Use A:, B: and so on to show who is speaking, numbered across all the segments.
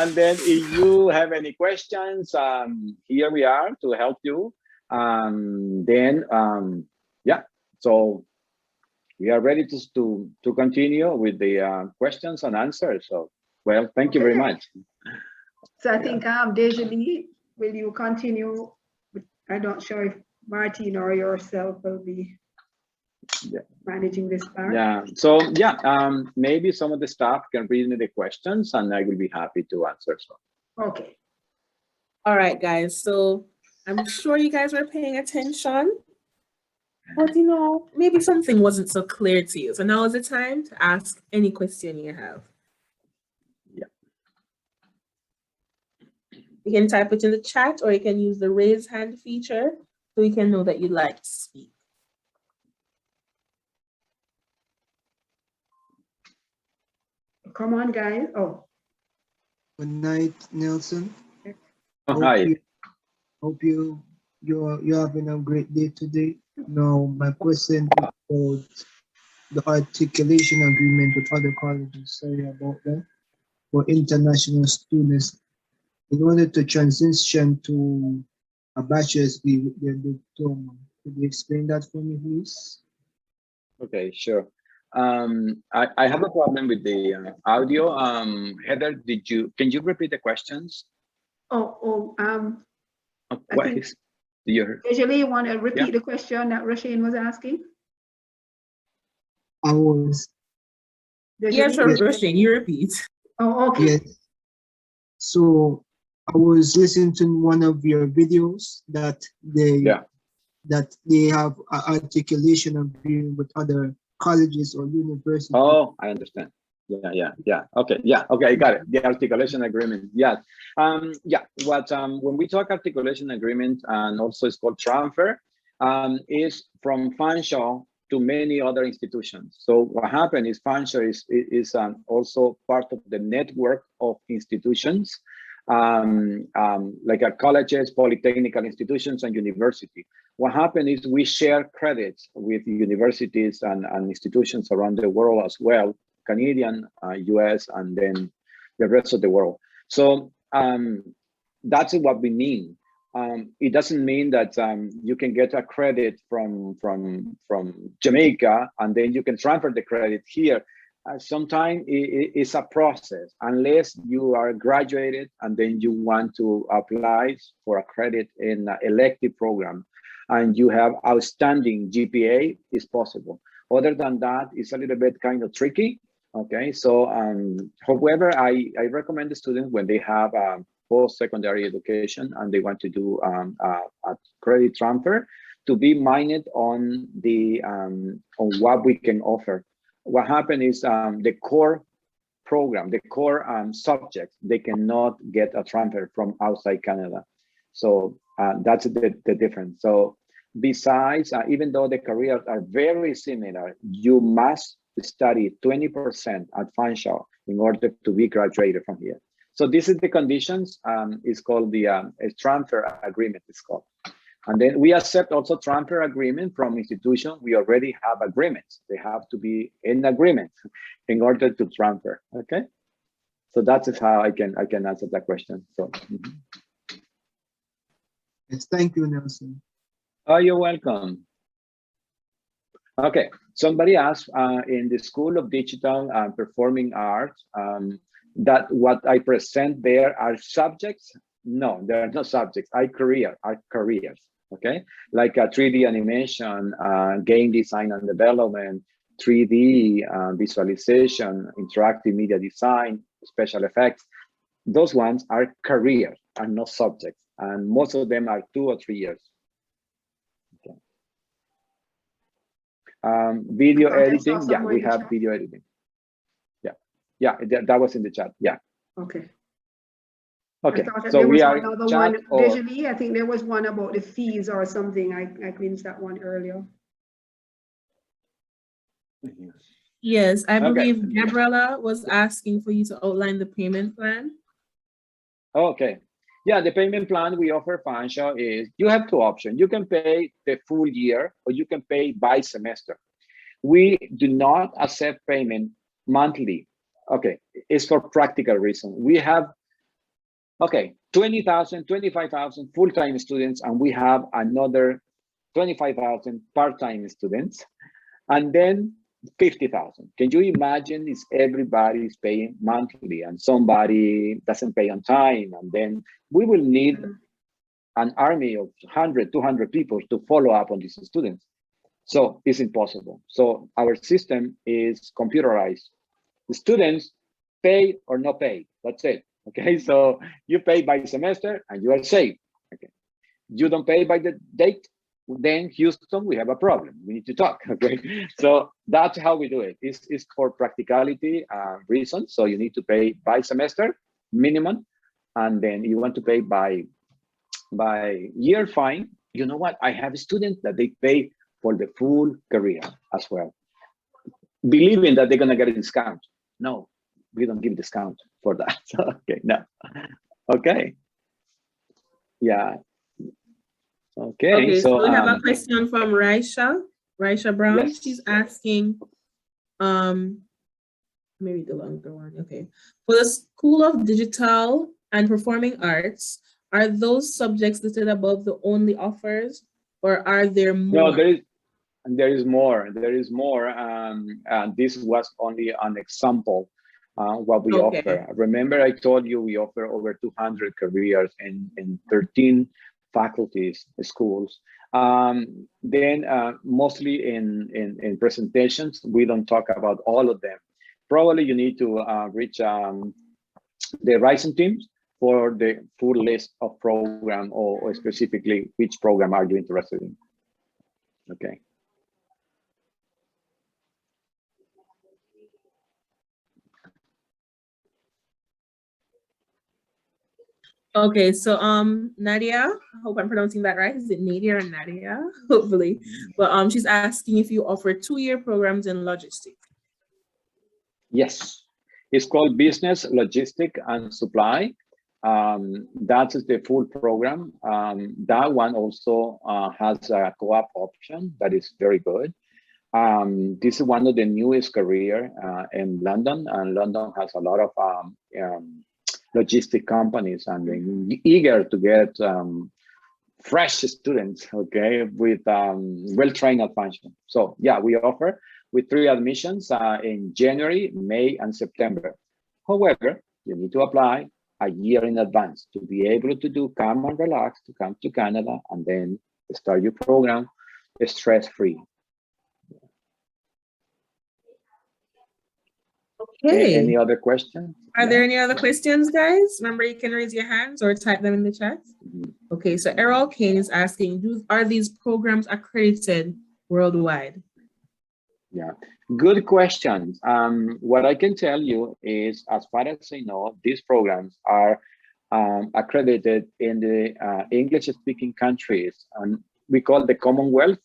A: And then if you have any questions, here we are to help you. Yeah, so we are ready to continue with the questions and answers. So, well, thank you very much.
B: So I think Dejalee, will you continue? I'm not sure if Martin or yourself will be managing this part.
A: Yeah, so yeah, maybe some of the staff can read me the questions and I will be happy to answer. So.
B: Okay.
C: All right, guys. So I'm sure you guys were paying attention, but you know, maybe something wasn't so clear to you. So now is the time to ask any question you have.
A: Yeah.
C: You can type it in the chat or you can use the raise hand feature so we can know that you'd like to speak.
B: Come on, guys. Oh.
D: Good night, Nelson.
A: Oh, hi.
D: Hope you're having a great day today. Now, my question is about the articulation agreement with other colleges. Sorry about that. For international students, in order to transition to a bachelor's degree with their diploma, could you explain that for me, please?
A: Okay, sure. I have a problem with the audio. Heather, can you repeat the questions? What is your?
B: Dejalee, you want to repeat the question that Rasheen was asking?
D: I was.
C: Yes, Rasheen, you repeat.
B: Oh, okay.
D: Yes. So I was listening to one of your videos that they have an articulation agreement with other colleges or universities.
A: Oh, I understand. Yeah. Okay, I got it. The articulation agreement. Yeah. When we talk articulation agreement, and also it's called transfer, is from Fanshawe to many other institutions. So what happened is Fanshawe is also part of the network of institutions, like colleges, polytechnical institutions, and university. What happened is we share credits with universities and institutions around the world as well, Canadian, US, and then the rest of the world. So that's what we mean. It doesn't mean that you can get a credit from Jamaica and then you can transfer the credit here. Sometimes it's a process, unless you are graduated and then you want to apply for a credit in an elective program and you have outstanding GPA, it's possible. Other than that, it's a little bit kind of tricky. Okay, so however, I recommend the students when they have post-secondary education and they want to do a credit transfer to be minded on the on what we can offer. What happened is the core program, the core subjects, they cannot get a transfer from outside Canada. So that's the difference. So besides, even though the careers are very similar, you must study 20% at Fanshawe in order to be graduated from here. So this is the conditions. It's called the transfer agreement, it's called. And then we accept also transfer agreement from institutions. We already have agreements. They have to be in agreement in order to transfer. Okay, so that is how I can answer that question. So.
D: Yes, thank you, Nelson.
A: Oh, you're welcome. Okay, somebody asked in the School of Digital and Performing Arts that what I present there are subjects. No, they are not subjects. Are careers. Okay, like 3D animation, game design and development, 3D visualization, interactive media design, special effects. Those ones are careers and not subjects, and most of them are 2 or 3 years. Okay. Video editing, yeah, we have video editing. Yeah, that was in the chat. Yeah.
B: Okay.
A: Okay, so we are chat
B: Visually, I think there was one about the fees or something. I glimpsed that one earlier.
C: Yes, I believe Gabriella was asking for you to outline the payment plan.
A: Okay. Yeah, the payment plan we offer Fanshawe is you have 2 options. You can pay the full year or you can pay by semester. We do not accept payment monthly. Okay, it's for practical reason. We have Okay, 20,000, 25,000 full-time students, and we have another 25,000 part-time students, and then 50,000. Can you imagine if everybody is paying monthly and somebody doesn't pay on time? And then we will need an army of 100, 200 people to follow up on these students. So it's impossible. So our system is computerized. The students pay or not pay, that's it. Okay, so you pay by semester and you are safe. Okay, you don't pay by the date, then Houston, we have a problem. We need to talk. Okay, so that's how we do it. It's for practicality reasons. So you need to pay by semester minimum, and then you want to pay by year, fine. You know what? I have students that they pay for the full career as well, believing that they're gonna get a discount. No, we don't give discount for that. Okay, no. Okay. Yeah. Okay,
C: so we have a question from Raisha Brown. Yes. She's asking, maybe the longer one. Okay, for the School of Digital and Performing Arts, are those subjects listed above the only offers, or are there more?
A: No, there is more. There is more. And this was only an example. What we offer. Remember, I told you we offer over 200 careers in 13 faculties, schools. Then mostly in presentations, we don't talk about all of them. Probably you need to reach the Rhizonn teams for the full list of program or specifically which program are you interested in. Okay.
C: Okay, so Nadia, I hope I'm pronouncing that right. Is it Nadia or Nadia? Hopefully. But she's asking if you offer 2-year programs in logistics.
A: Yes, it's called Business, Logistics and Supply. That is the full program. That one also has a co-op option that is very good. This is one of the newest career in London, and London has a lot of logistic companies, and they're eager to get fresh students, okay, with well-trained at Fanshawe. So yeah, we offer with 3 admissions in January, May, and September. However, you need to apply a year in advance to be able to come and relax, to come to Canada, and then start your program stress-free.
C: Okay.
A: Any other questions?
C: Are there any other questions, guys? Remember, you can raise your hands or type them in the chat. Okay, so Errol Kane is asking, are these programs accredited worldwide?
A: Yeah, good question. What I can tell you is, as far as I know, these programs are accredited in the English-speaking countries, and we call the Commonwealth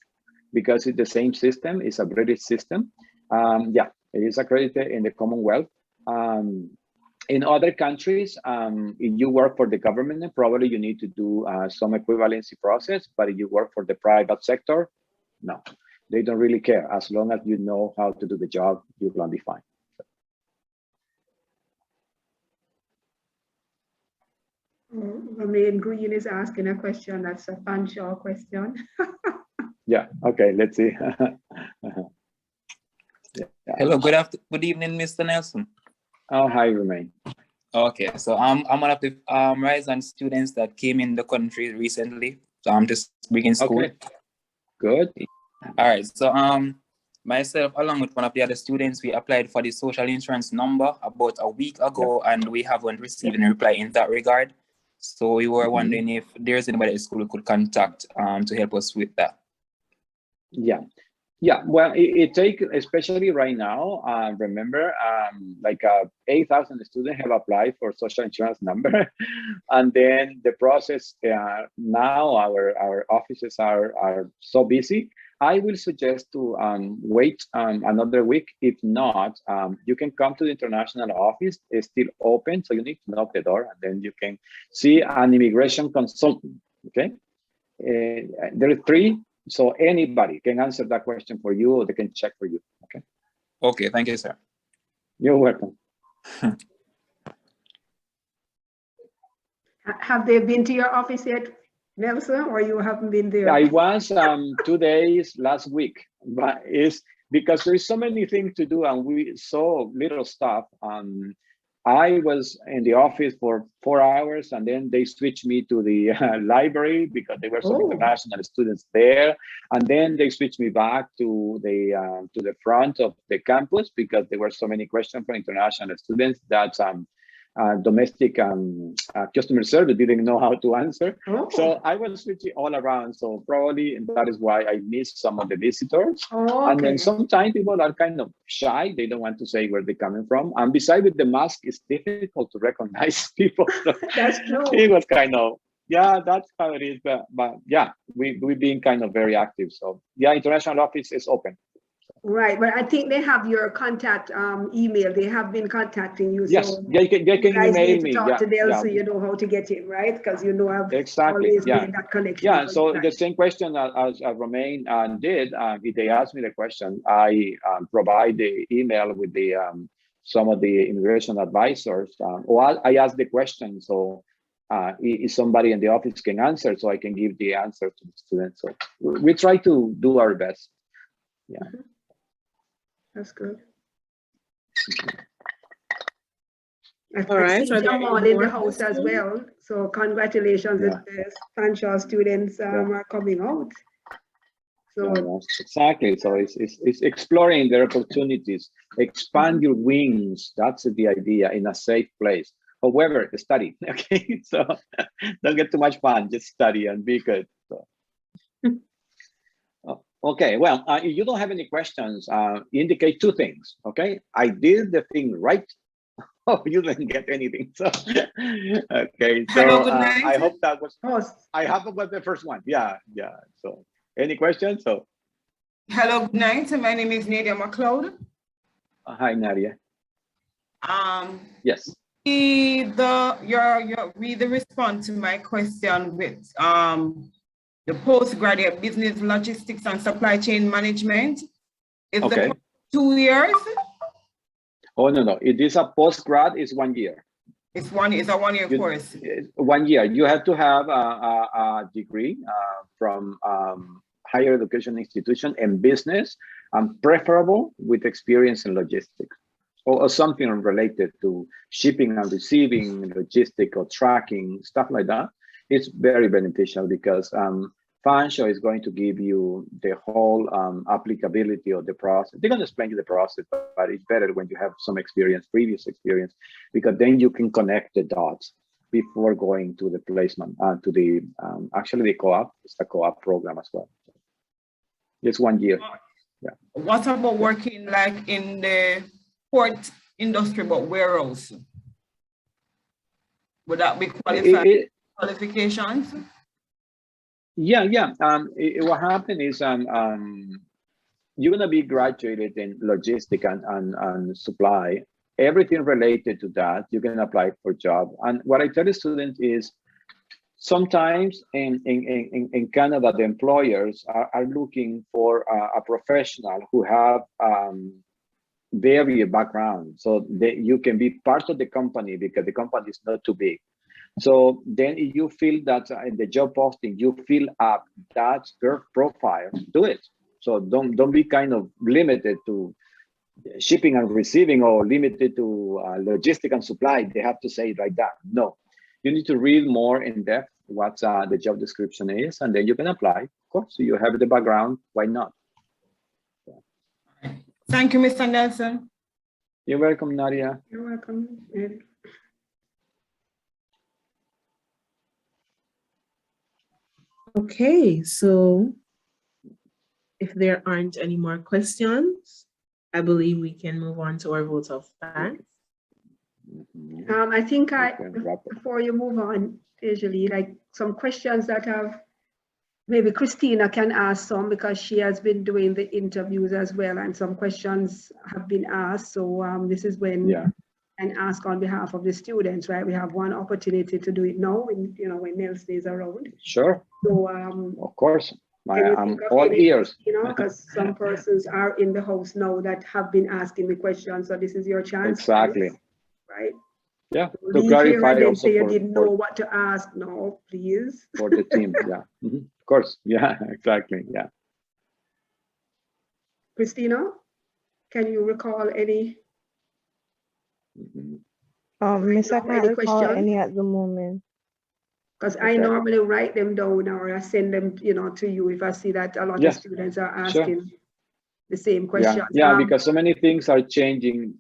A: because it's the same system. It's a British system. Yeah, it is accredited in the Commonwealth. In other countries, if you work for the government, probably you need to do some equivalency process, but if you work for the private sector, no, they don't really care. As long as you know how to do the job, you're gonna be fine.
B: Romain Green is asking a question. That's a Fanshawe question.
A: Yeah, okay, let's see.
E: Yeah. Hello, good evening, Mr. Nelson.
A: Oh, hi, Romain.
E: Okay, so I'm one of the Rhizonn students that came in the country recently. So I'm just beginning school.
A: Okay. Good.
E: All right, so myself along with one of the other students, we applied for the social insurance number about a week ago, and we haven't received any reply in that regard. So we were wondering if there's anybody at the school we could contact to help us with that.
A: Yeah, well, it takes, especially right now, remember, like 8,000 students have applied for social insurance number. And then the process, now our offices are so busy. I will suggest to wait another week. If not, you can come to the international office. It's still open, so you need to knock the door, and then you can see an immigration consultant, okay? There are 3. So anybody can answer that question for you, or they can check for you. Okay.
E: Okay. Thank you, sir.
A: You're welcome.
B: Have they been to your office yet, Nelson, or you haven't been there?
A: I was 2 days last week, but it's because there's so many things to do and we so little stuff. I was in the office for 4 hours and then they switched me to the library because there were some international students there. And then they switched me back to the front of the campus because there were so many questions from international students that domestic customer service didn't know how to answer. So I was switching all around. So probably that is why I missed some of the visitors. And then sometimes people are kind of shy. They don't want to say where they're coming from. And besides with the mask, it's difficult to recognize people. So
B: that's true.
A: It was kind of, yeah, that's how it is. But yeah, we've been kind of very active. So yeah, international office is open.
B: Right, but I think they have your contact email. They have been contacting you.
A: Yes,
B: so
A: they can email me.
B: Talk to them so you know how to get him, right? Because you know I've always made that connection.
A: Yeah, so the same question as Romain did, if they ask me the question, I provide the email with the some of the immigration advisors, or I ask the question, so if somebody in the office can answer, so I can give the answer to the students. So we try to do our best. Yeah.
B: That's good.
C: All right.
B: So I'm all in the house as well. So congratulations if the Fanshawe students are coming out. So
A: exactly. So it's exploring their opportunities, expand your wings. That's the idea in a safe place. However, study. Okay. So don't get too much fun. Just study and be good. So. Okay, well, if you don't have any questions, indicate 2 things, okay? I did the thing right. Oh, you didn't get anything. So, okay, so
F: hello, good night.
A: I hope that was, I hope it was the first one. Yeah. So, any questions? So,
F: hello, good night. My name is Nadia McLeod.
A: Hi, Nadia. Yes.
F: Read the response to my question with the postgraduate business logistics and supply chain management. Is the 2 years?
A: Oh, no. It is a postgrad, it's 1 year.
F: It's a 1 year course.
A: 1 year. You have to have a degree from higher education institution and business, preferable with experience in logistics or something related to shipping and receiving, logistic or tracking, stuff like that. It's very beneficial because Fanshawe is going to give you the whole applicability of the process. They're going to explain you the process, but it's better when you have some experience, previous experience, because then you can connect the dots before going to the placement, to the, actually the co-op, it's a co-op program as well. It's 1 year. Yeah.
F: What about working like in the port industry, but warehouse? Would that be qualifications?
A: Yeah. What happened is you're gonna be graduated in logistics and supply. Everything related to that, you can apply for job. And what I tell the students is sometimes in Canada, the employers are looking for a professional who have varied background, so that you can be part of the company because the company is not too big. So then if you feel that in the job posting, you fill up that profile, do it. So don't be kind of limited to shipping and receiving or limited to logistic and supply. They have to say it like that. No, you need to read more in depth what the job description is, and then you can apply. Of course, so you have the background, why not?
F: Thank you, Mr. Nelson.
A: You're welcome, Nadia.
B: You're welcome.
C: Okay, so if there aren't any more questions, I believe we can move on to our vote of thanks.
B: I think before you move on, usually like some questions that have, maybe Christina can ask some because she has been doing the interviews as well, and some questions have been asked. So this is when and ask on behalf of the students, right? We have one opportunity to do it now, when when Nelson is around.
A: Sure.
B: So
A: of course, I'm all ears.
B: Because some persons are in the house now that have been asking me questions. So this is your chance.
A: Exactly.
B: Right.
A: Yeah, to
B: Leave here
A: clarify
B: and then
A: also
B: say you
A: for,
B: didn't know what to ask. No, please.
A: for the team. Yeah, of course. Yeah, exactly. Yeah.
B: Christina, can you recall any?
G: Miss, I can't
B: Any
G: recall
B: questions?
G: any at the moment.
B: Because I normally write them down or I send them, you know, to you if I see that a lot of students are asking the same questions.
A: Yeah, because so many things are changing.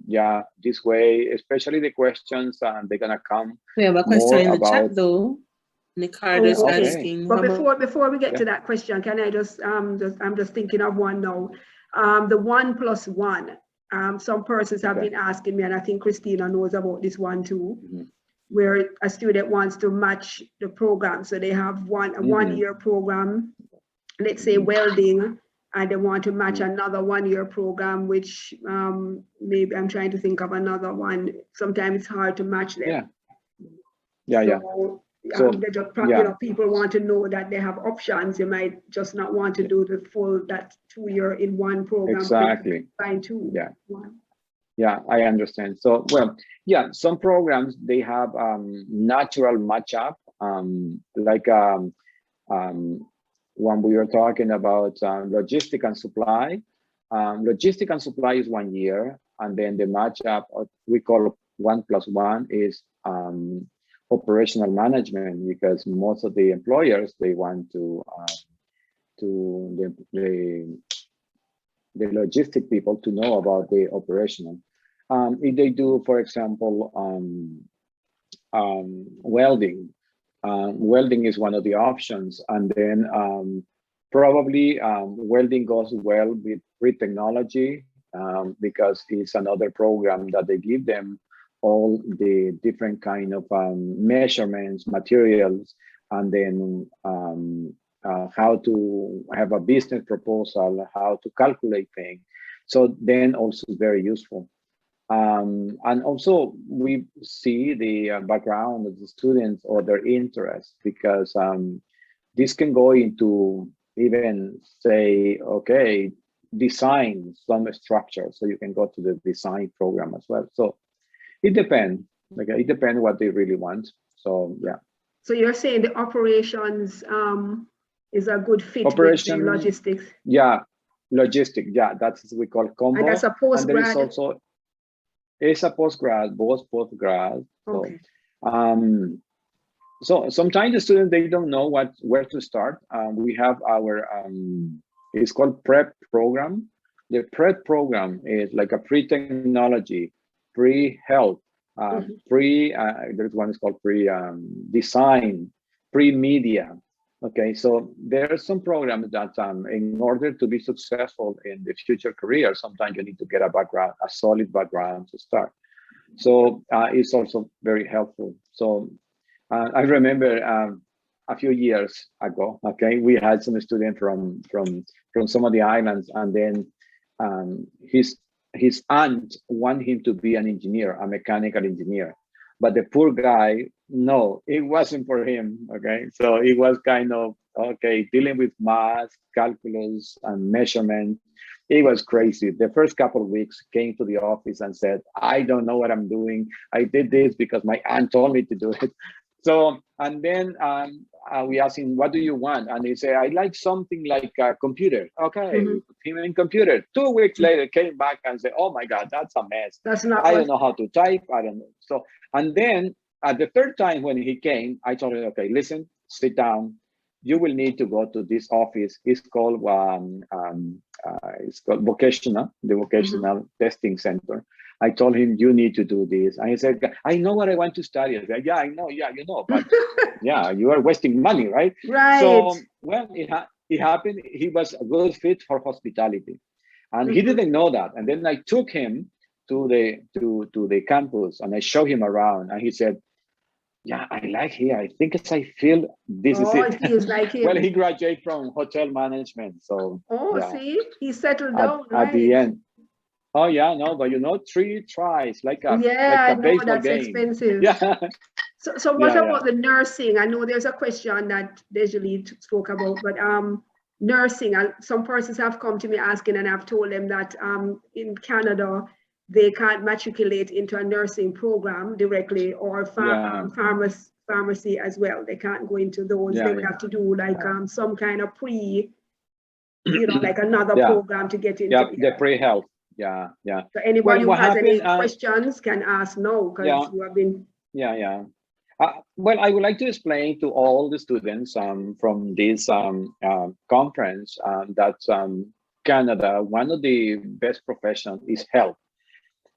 A: Yeah, this way, especially the questions, they're gonna come.
C: We have a question in the
A: about,
C: chat though. Nicardo's asking.
B: But before we get to that question, can I just I'm just thinking of one now. The 1+1. Some persons have been asking me, and I think Christina knows about this one too, where a student wants to match the program. So they have a 1-year program, let's say welding, and they want to match another 1-year program, which maybe I'm trying to think of another one. Sometimes it's hard to match them. So, they just, you know, people want to know that they have options. You might just not want to do the full, that 2-year in one program.
A: Exactly.
B: Find two.
A: Yeah, I understand. So, well, yeah, some programs, they have natural matchup, like when we were talking about logistic and supply. Logistic and supply is 1 year, and then the matchup we call 1+1 is operational management, because most of the employers, they want to the logistic people to know about the operational. If they do, for example, welding, welding is one of the options, and then probably welding goes well with technology, because it's another program that they give them all the different kind of measurements, materials, and then how to have a business proposal, how to calculate things. So then also very useful. And also we see the background of the students or their interests, because this can go into even say, okay, design some structure. So you can go to the design program as well. So it depends. It depends what they really want. So yeah.
B: So you're saying the operations is a good fit
A: Operation,
B: with the logistics? Yeah,
A: logistic. Yeah, that's what we call combo.
B: And that's a postgrad.
A: And there is also, it's a postgrad, both postgrad.
B: Okay.
A: So sometimes the students, they don't know where to start. We have our it's called prep program. The prep program is like a pre-technology, pre-health, there's one is called pre-design, pre-media. Okay, so there are some programs that in order to be successful in the future career, sometimes you need to get a background, a solid background to start. So it's also very helpful. So I remember a few years ago, okay, we had some student from some of the islands, and then his aunt wanted him to be an engineer, a mechanical engineer, but the poor guy, no, it wasn't for him. Okay, so it was kind of dealing with math, calculus, and measurement. It was crazy. The first couple of weeks, came to the office and said, I don't know what I'm doing. I did this because my aunt told me to do it. So, and then we asked him, what do you want? And he said, I like something like a computer. Okay, we put him in computer. 2 weeks later, came back and said, oh my God, that's a mess.
B: That's not
A: I don't know how to type. I don't know. So, and then at the third time when he came, I told him, okay, listen, sit down. You will need to go to this office. It's called vocational, the vocational testing center. I told him, you need to do this. And he said, I know what I want to study. I said, yeah, I know. Yeah, you know, but yeah, you are wasting money, right?
B: Right.
A: So, well, it happened. He was a good fit for hospitality. And he didn't know that. And then I took him to the campus and I showed him around. And he said, yeah, I like here. I think I feel this is it.
B: It feels like him.
A: Well, he graduated from hotel management. So,
B: see, he settled down,
A: at the end. Oh yeah, no, but you know, 3 tries, like a baseball
B: that's
A: game.
B: Expensive.
A: Yeah.
B: So what about the nursing? I know there's a question that Desiree spoke about, but nursing. Some persons have come to me asking, and I've told them that in Canada, they can't matriculate into a nursing program directly, or pharmacy as well. They can't go into those. They would have to do like some kind of like another program to get into.
A: The pre-health. Yeah.
B: So anybody who has any questions can ask now, because you have been.
A: Well, I would like to explain to all the students from this conference that Canada, one of the best professions is health.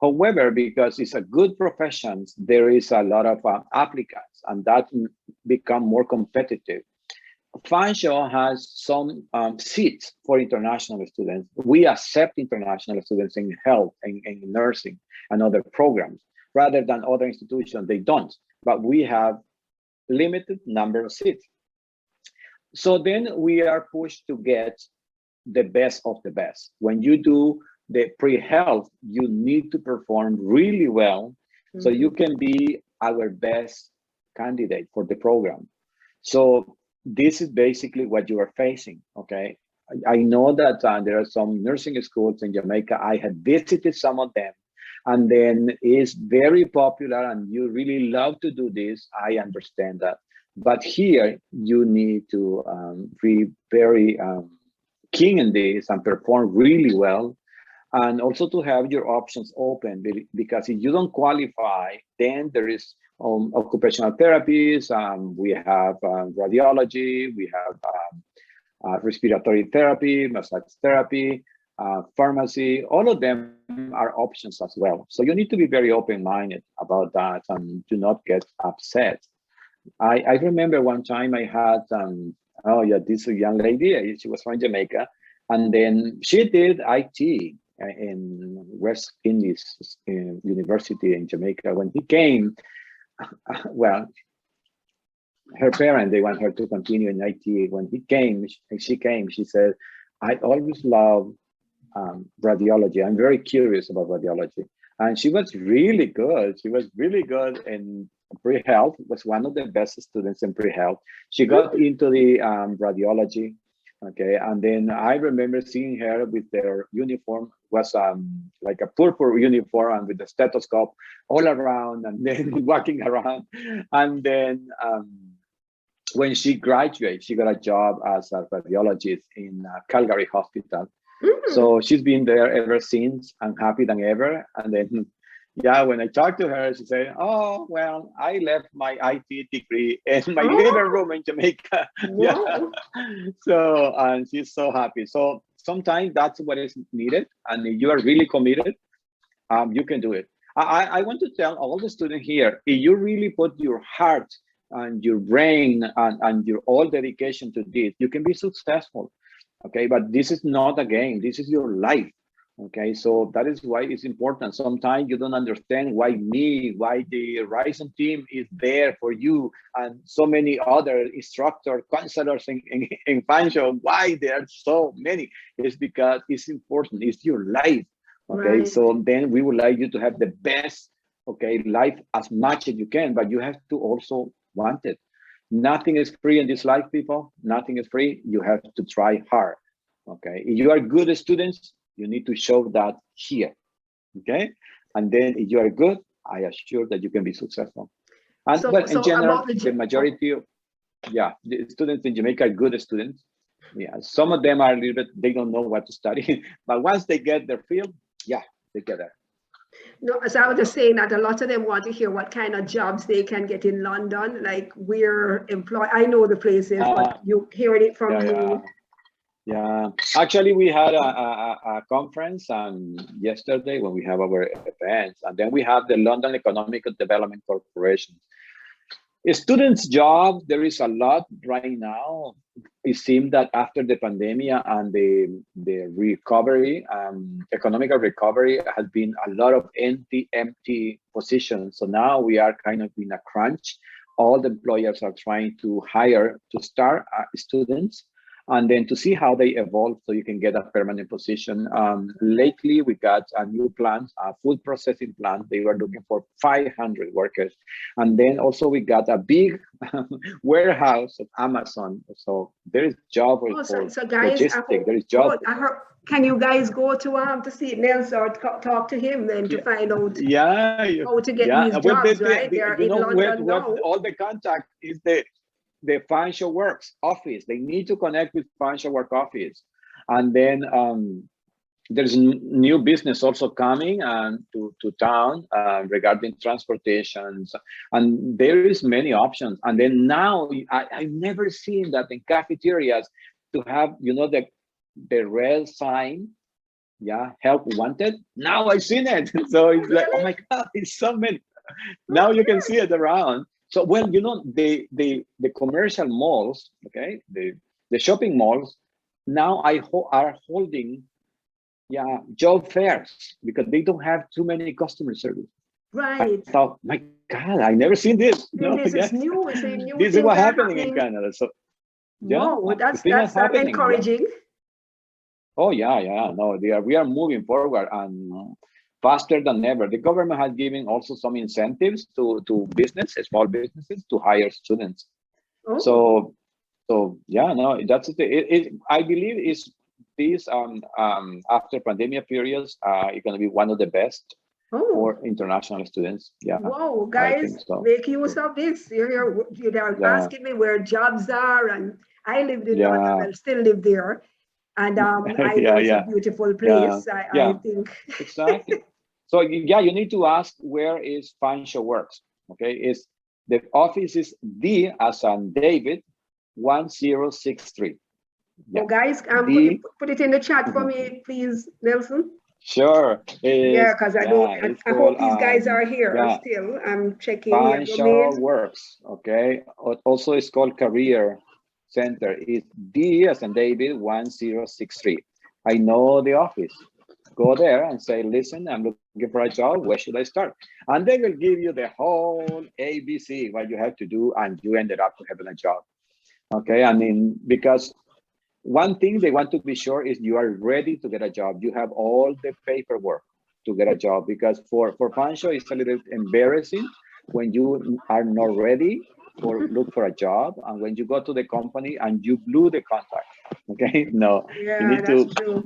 A: However, because it's a good profession, there is a lot of applicants, and that become more competitive. Fanshawe has some seats for international students. We accept international students in health and nursing and other programs, rather than other institutions, they don't. But we have limited number of seats. So then we are pushed to get the best of the best. When you do the pre-health, you need to perform really well, so you can be our best candidate for the program. So this is basically what you are facing, okay? I know that there are some nursing schools in Jamaica. I had visited some of them, and then it's very popular and you really love to do this. I understand that. But here you need to be very keen in this and perform really well. And also to have your options open, because if you don't qualify, then there is occupational therapies, we have radiology, we have respiratory therapy, massage therapy, pharmacy. All of them are options as well. So you need to be very open-minded about that and do not get upset. I remember one time I had, this young lady, she was from Jamaica, and then she did IT in West Indies University in Jamaica. When he came, well, her parents, they want her to continue in IT. When she came, she said, I always love radiology. I'm very curious about radiology. And she was really good. She was really good in pre-health, was one of the best students in pre-health. She got into the radiology. Okay, and then I remember seeing her with their uniform, was like a purple uniform and with the stethoscope all around, and then walking around. And then when she graduated, she got a job as a radiologist in Calgary Hospital. So she's been there ever since. I'm happy than ever. And then, when I talked to her, she said, oh, well, I left my IT degree in my living room in Jamaica. So, and she's so happy. So sometimes that's what is needed. And if you are really committed, you can do it. I want to tell all the students here, if you really put your heart and your brain and your all dedication to this, you can be successful. Okay, but this is not a game. This is your life. Okay, so that is why it's important. Sometimes you don't understand why the Rhizonn team is there for you, and so many other instructors, counselors in Fanshawe, why there are so many. It's because it's important. It's your life. Okay, right. So then we would like you to have the best, life as much as you can, but you have to also want it. Nothing is free in this life, people. Nothing is free. You have to try hard. Okay, if you are good students, you need to show that here. Okay, and then if you are good, I assure that you can be successful. And but in general, the majority of the students in Jamaica are good students. Yeah, some of them are a little bit, they don't know what to study, but once they get their field, they get there.
B: No, as I was just saying that a lot of them want to hear what kind of jobs they can get in London. Like we're employed, I know the places, but you hearing it from me.
A: Yeah, actually we had a conference yesterday when we have our events, and then we have the London Economic Development Corporation. A student's job, there is a lot right now. It seems that after the pandemic and the recovery, economic recovery, has been a lot of empty positions. So now we are kind of in a crunch. All the employers are trying to hire to start students. and then to see how they evolve so you can get a permanent position. Lately, we got a new plant, a food processing plant. They were looking for 500 workers. And then also we got a big warehouse of Amazon. So there is job for
B: so guys,
A: logistics. There is job.
B: Can you guys go to see Nelson or talk to him then to find out how to get these jobs, right? They're in London now.
A: All the contact is the Fanshawe Works office. They need to connect with Fanshawe Work office. And then there's new business also coming to town regarding transportations. And there is many options. And then now I've never seen that in cafeterias to have, the red sign, help wanted. Now I've seen it. So it's like, oh my God, it's so many. Now you can see it around. So, well, the commercial malls, okay, the shopping malls now are holding, job fairs because they don't have too many customer service.
B: Right.
A: I thought, my God, I never seen this.
B: This is new. It's a new
A: this is what's happening in Canada. So,
B: wow, that's encouraging.
A: Oh yeah. No, we are moving forward and faster than ever. The government has given also some incentives to small businesses to hire students. So yeah, no, that's it. I believe is these after pandemic periods are going to be one of the best for international students. Yeah.
B: Wow, guys, make use of this. You're asking me where jobs are, and I lived in London. I still live there. And I know it's a beautiful place. I think
A: exactly. So you need to ask where is Fanshawe Works. Okay, is the office is D as in David 1063.
B: Oh, guys, put it in the chat for me, please, Nelson.
A: Sure.
B: Because I hope these guys are here still. I'm checking.
A: Fanshawe Works. Okay. Also, it's called Career Center. Is D as in David 1063. I know the office. Go there and say, listen, I'm looking for a job. Where should I start? And they will give you the whole ABC, what you have to do, and you ended up having a job. Okay, I mean, because one thing they want to be sure is you are ready to get a job. You have all the paperwork to get a job, because for Fanshawe, it's a little embarrassing when you are not ready or look for a job, and when you go to the company and you blew the contract. Okay, no, you need to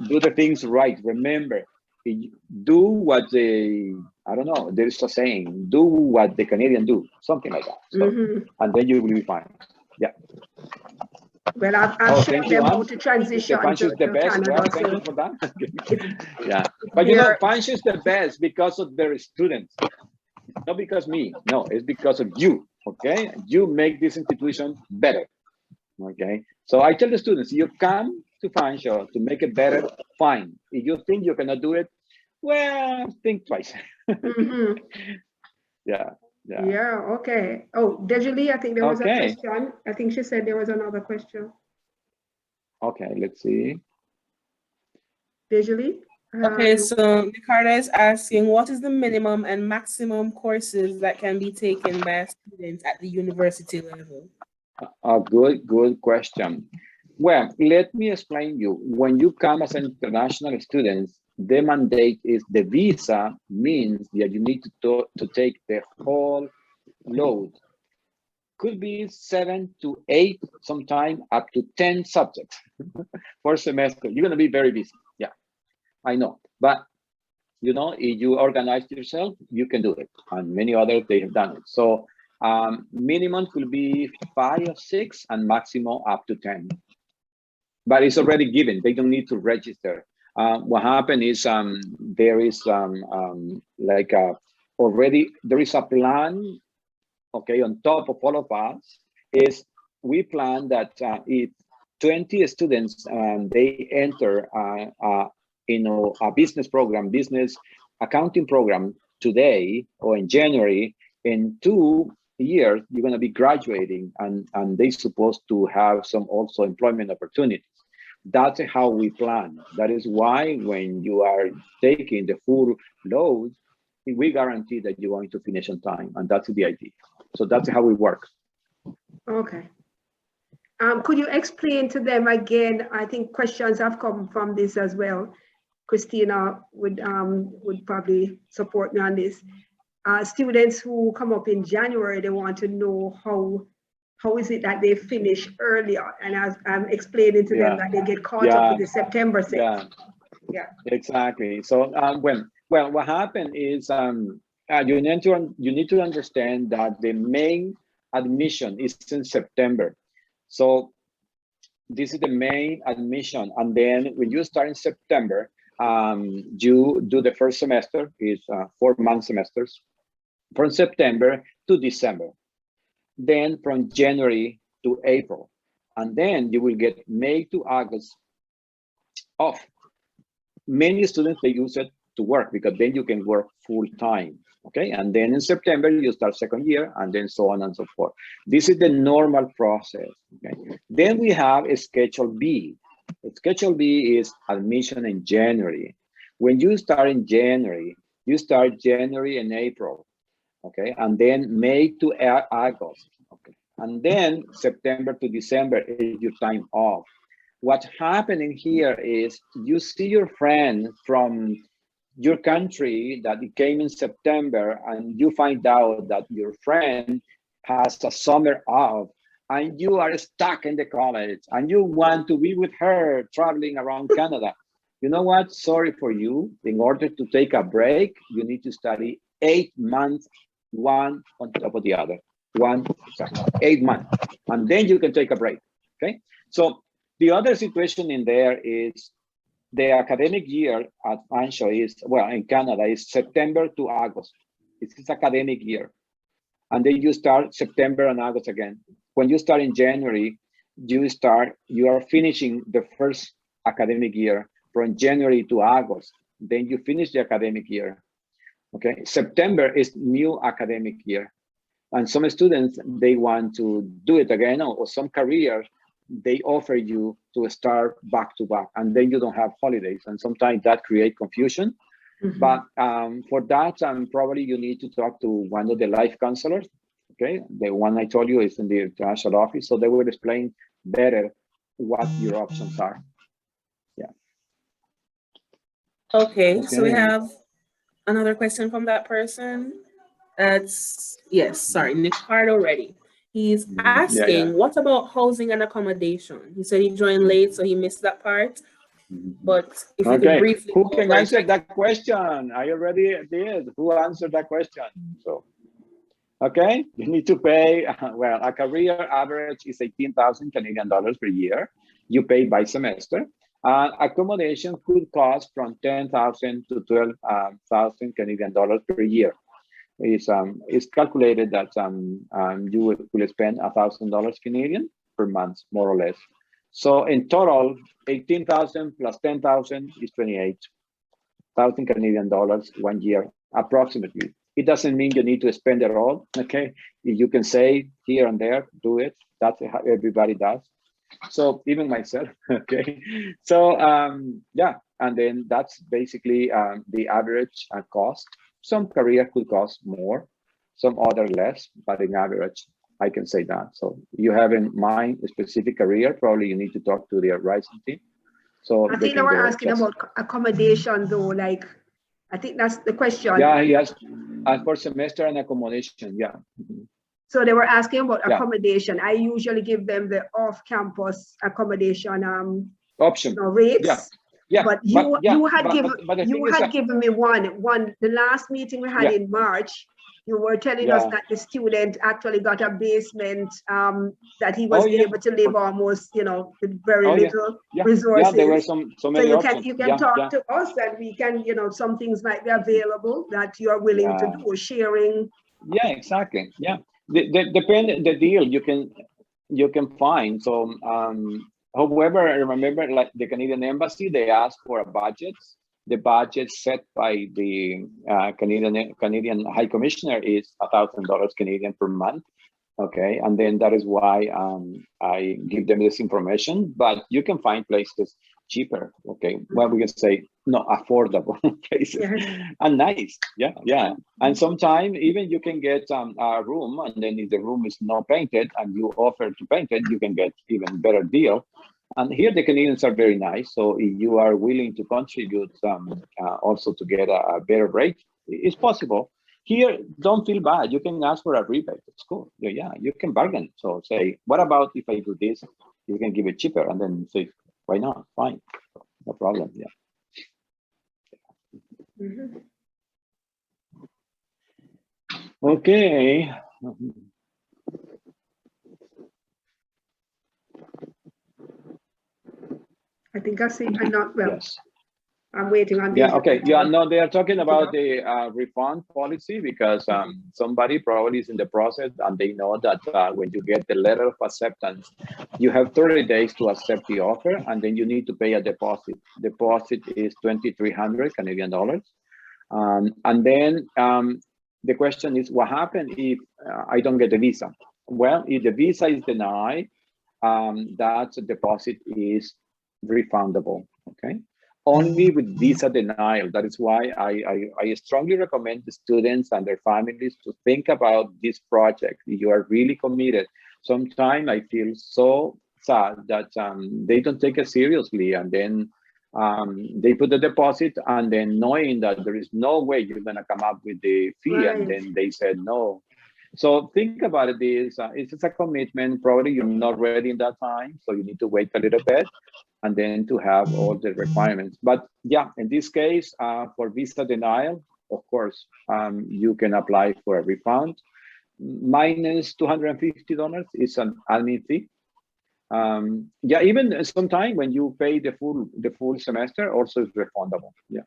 A: do the things right. Remember, do what I don't know, there's a saying, do what the Canadian do, something like that. So, and then you will be fine. Yeah.
B: Well, I'm showing them how to transition.
A: Fanshawe is the best.
B: Canada,
A: well, thank you for that. Yeah, but Fanshawe is the best because of their students, not because me. No, it's because of you. Okay, you make this institution better. Okay, so I tell the students, you come to Fanshawe to make it better, fine. If you think you cannot do it, well, think twice. Yeah.
B: Okay. Oh, Dejali, I think there was a question. I think she said there was another question.
A: Okay, let's see.
B: Dejali?
C: Okay, so Ricardo is asking, what is the minimum and maximum courses that can be taken by a student at the university level?
A: A good question. Well, let me explain you. When you come as an international student, the mandate is the visa means that you need to take the whole load. Could be 7 to 8, sometimes up to 10 subjects for semester. You're going to be very busy. Yeah, I know. But, if you organize yourself, you can do it. And many others, they have done it. So minimum could be 5 or 6 and maximum up to 10. But it's already given. They don't need to register. What happened is there is already there is a plan. Okay, on top of all of us is we plan that if 20 students they enter a business program, business accounting program today or in January, in 2 years you're going to be graduating, and they're supposed to have some also employment opportunities. That's how we plan. That is why when you are taking the full load, we guarantee that you're going to finish on time, and that's the idea. So that's how we work.
B: Okay. Could you explain to them again? I think questions have come from this as well. Christina would probably support me on this. Students who come up in January, they want to know how is it that they finish earlier? And as I'm explaining to them that they get caught up with the September set. Yeah,
A: exactly. So well, what happened is you need to understand that the main admission is in September. So this is the main admission, and then when you start in September, you do the first semester is 4-month semesters from September to December, then from January to April, and then you will get May to August off. Many students, they use it to work because then you can work full time. Okay, and then in September you start second year, and then so on and so forth. This is the normal process. Okay, then we have a Schedule B. Schedule B is admission in January. When you start in January, you start January and April. Okay, and then May to August. Okay, and then September to December is your time off. What's happening here is you see your friend from your country that it came in September, and you find out that your friend has a summer off, and you are stuck in the college, and you want to be with her traveling around Canada. You know what? Sorry for you. In order to take a break, you need to study 8 months, one on top of the other. 8 months, and then you can take a break. Okay. So the other situation in there is the academic year at Fanshawe is, well, in Canada, is September to August. It's academic year. And then you start September and August again. When you start in January, you are finishing the first academic year from January to August. Then you finish the academic year. Okay, September is new academic year. And some students, they want to do it again, or some careers, they offer you to start back to back, and then you don't have holidays, and sometimes that creates confusion. But for that, probably you need to talk to one of the life counselors. Okay, the one I told you is in the international office, so they will explain better what your options are. Yeah.
C: Okay, so we have another question from that person. That's Nick Hard already. He's asking, what about housing and accommodation? He said he joined late, so he missed that part. But if you could briefly,
A: who can answer that question? I already did. Who answered that question? So, okay, you need to pay. Well, a career average is 18,000 Canadian dollars per year. You pay by semester. Accommodation could cost from 10,000 to 12,000 Canadian dollars per year. It's calculated that you will spend $1,000 Canadian per month, more or less. So in total, 18,000 plus 10,000 is 28,000 Canadian dollars 1 year, approximately. It doesn't mean you need to spend it all. Okay, you can say here and there, do it. That's how everybody does. So even myself. Okay, so yeah, and then that's basically the average cost. Some career could cost more, some other less, but in average, I can say that. So you have in mind a specific career, probably you need to talk to the Rhizonn team. So
B: I think they were asking about accommodation though, like, I think that's the question.
A: Yeah, yes, for semester and accommodation, yeah.
B: So they were asking about accommodation. I usually give them the off-campus accommodation
A: option
B: rates.
A: Yeah,
B: but you had given me one the last meeting we had in March. You were telling us that the student actually got a basement, that he was able to live almost, with very little resources.
A: Yeah, there were so many options.
B: You can talk to us, and we can, some things might be available that you are willing to do, sharing.
A: Yeah, exactly. Yeah, the deal you can find. So however, I remember, like the Canadian Embassy, they asked for a budget. The budget set by the Canadian High Commissioner is $1,000 Canadian per month. Okay, and then that is why I give them this information. But you can find places cheaper. Okay, well, we can say no, affordable places, and nice. Yeah. And sometimes even you can get a room, and then if the room is not painted and you offer to paint it, you can get even better deal. And here the Canadians are very nice. So if you are willing to contribute also to get a better rate, it's possible. Here, don't feel bad. You can ask for a rebate. It's cool. Yeah, you can bargain. So say, what about if I do this? You can give it cheaper, and then say, why not? Fine, no problem. Yeah. Okay.
B: I think I see. I'm not well.
A: Yes.
B: I'm waiting on.
A: Yeah. Okay. Yeah. No, they are talking about the refund policy because somebody probably is in the process and they know that when you get the letter of acceptance, you have 30 days to accept the offer, and then you need to pay a deposit. Deposit is 2,300 Canadian dollars, and then the question is, what happens if I don't get the visa? Well, if the visa is denied, that deposit is refundable. Okay. Only with visa denial. That is why I strongly recommend the students and their families to think about this project. You are really committed. Sometimes I feel so sad that they don't take it seriously, and then they put the deposit, and then knowing that there is no way you're gonna come up with the fee, and then they said no. So think about it, it's a commitment. Probably you're not ready in that time, so you need to wait a little bit, and then to have all the requirements. But yeah, in this case, for visa denial, of course, you can apply for a refund. Minus $250 is an admin fee. Yeah, even sometime when you pay the full semester, also is refundable. Yeah.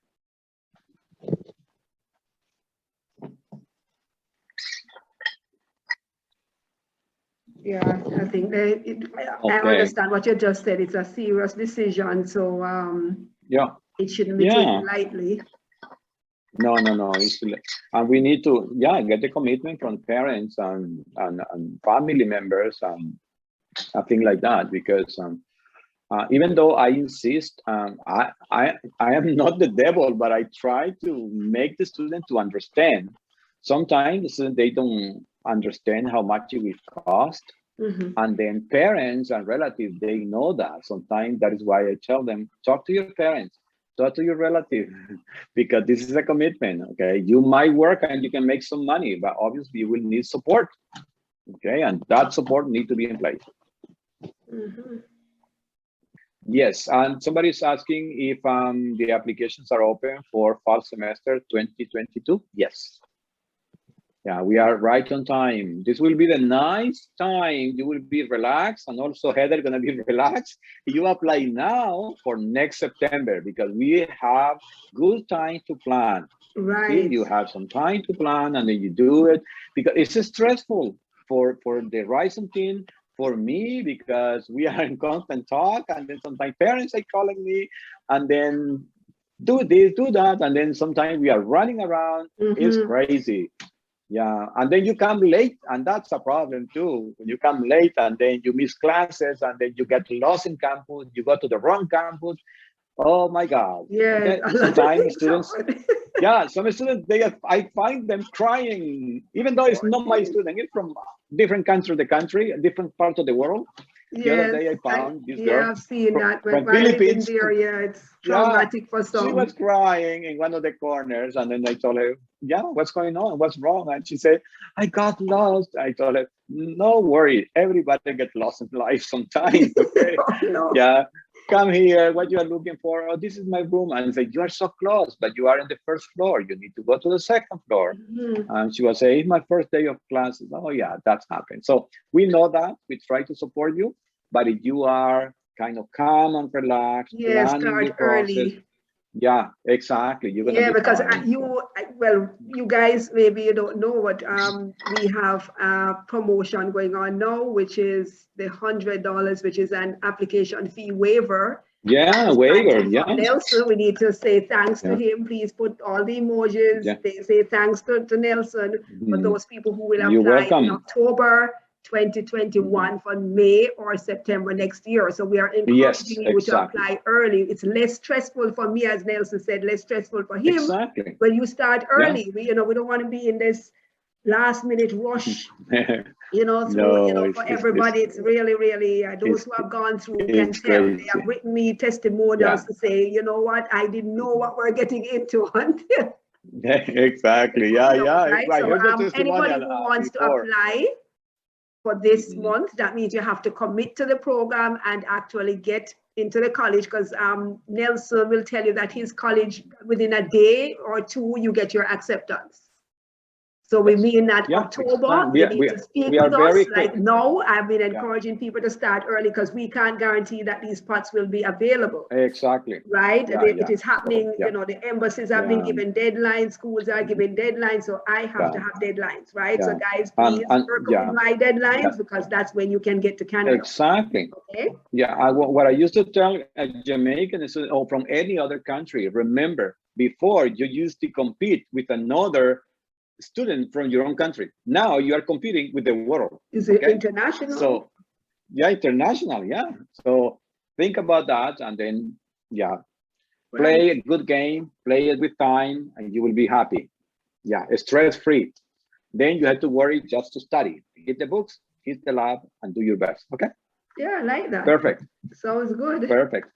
B: Yeah, I think I understand what you just said. It's a serious decision, so
A: yeah,
B: it shouldn't be taken lightly.
A: No. And we need to get the commitment from parents and family members and things like that, because even though I insist, I am not the devil, but I try to make the student to understand. Sometimes they don't understand how much it will cost. And then parents and relatives, they know that. Sometimes that is why I tell them, talk to your parents, talk to your relative, because this is a commitment. Okay, you might work and you can make some money, but obviously you will need support. Okay, and that support needs to be in place. Yes, and somebody is asking if the applications are open for fall semester 2022. Yes. Yeah, we are right on time. This will be the nice time. You will be relaxed, and also Heather gonna be relaxed. You apply now for next September, because we have good time to plan.
B: Right.
A: Okay? You have some time to plan, and then you do it, because it's stressful for the Rhizonn team, for me, because we are in constant talk, and then sometimes parents are calling me, and then do this, do that, and then sometimes we are running around. It's crazy. Yeah, and then you come late, and that's a problem too. When you come late and then you miss classes, and then you get lost in campus, you go to the wrong campus. Oh my God.
B: Yeah.
A: Okay. Sometimes students, some students, I find them crying, even though it's not my student, it's from different countries of the country, a different part of the world. The other day I found this girl.
B: I've seen that
A: from Philippines.
B: There, it's traumatic for some.
A: She was crying in one of the corners, and then I told her, what's going on? What's wrong? And she said, I got lost. I told her, no worry, everybody gets lost in life sometimes. Okay.
B: No.
A: Yeah. Come here, what you are looking for? Oh, this is my room. And I said, you are so close, but you are in the first floor. You need to go to the second floor. And she was saying, it's my first day of classes. Oh yeah, that's happened. So we know that. We try to support you, but if you are kind of calm and relaxed,
B: start early.
A: Yeah, exactly. You're gonna be
B: because
A: fine.
B: you guys, maybe you don't know, but we have a promotion going on now, which is the $100, which is an application fee waiver.
A: Yeah, waiver. Yeah.
B: Nelson, we need to say thanks to him. Please put all the emojis. They say thanks to Nelson. For those people who will apply in October, 2021 for May or September next year. So we are encouraging you to apply early. It's less stressful for me, as Nelson said, less stressful for him.
A: Exactly.
B: When you start early, we don't want to be in this last minute rush. For everybody, it's really, really, those who have gone through can tell. They have written me testimonials to say, you know what, I didn't know what we're getting into until.
A: Exactly. Right.
B: So, anybody who wants to apply for this month, that means you have to commit to the program and actually get into the college, because Nelson will tell you that his college, within a day or two, you get your acceptance. So we mean that October, you need to speak with us. Like now, I've been encouraging people to start early because we can't guarantee that these spots will be available.
A: Exactly.
B: Right? It is happening, the embassies have been given deadlines, schools are giving deadlines, so I have to have deadlines, right? So guys, please work with my deadlines because that's when you can get to Canada.
A: Exactly.
B: Okay?
A: Yeah, what I used to tell Jamaicans or from any other country, remember, before you used to compete with another student from your own country. Now you are competing with the world.
B: Is it international?
A: So international, so think about that, and then play a good game, play it with time, and you will be happy. Stress-free. Then you have to worry just to study. Hit the books, hit the lab, and do your best. Okay?
B: Yeah, I like that.
A: Perfect.
B: Sounds good.
A: Perfect.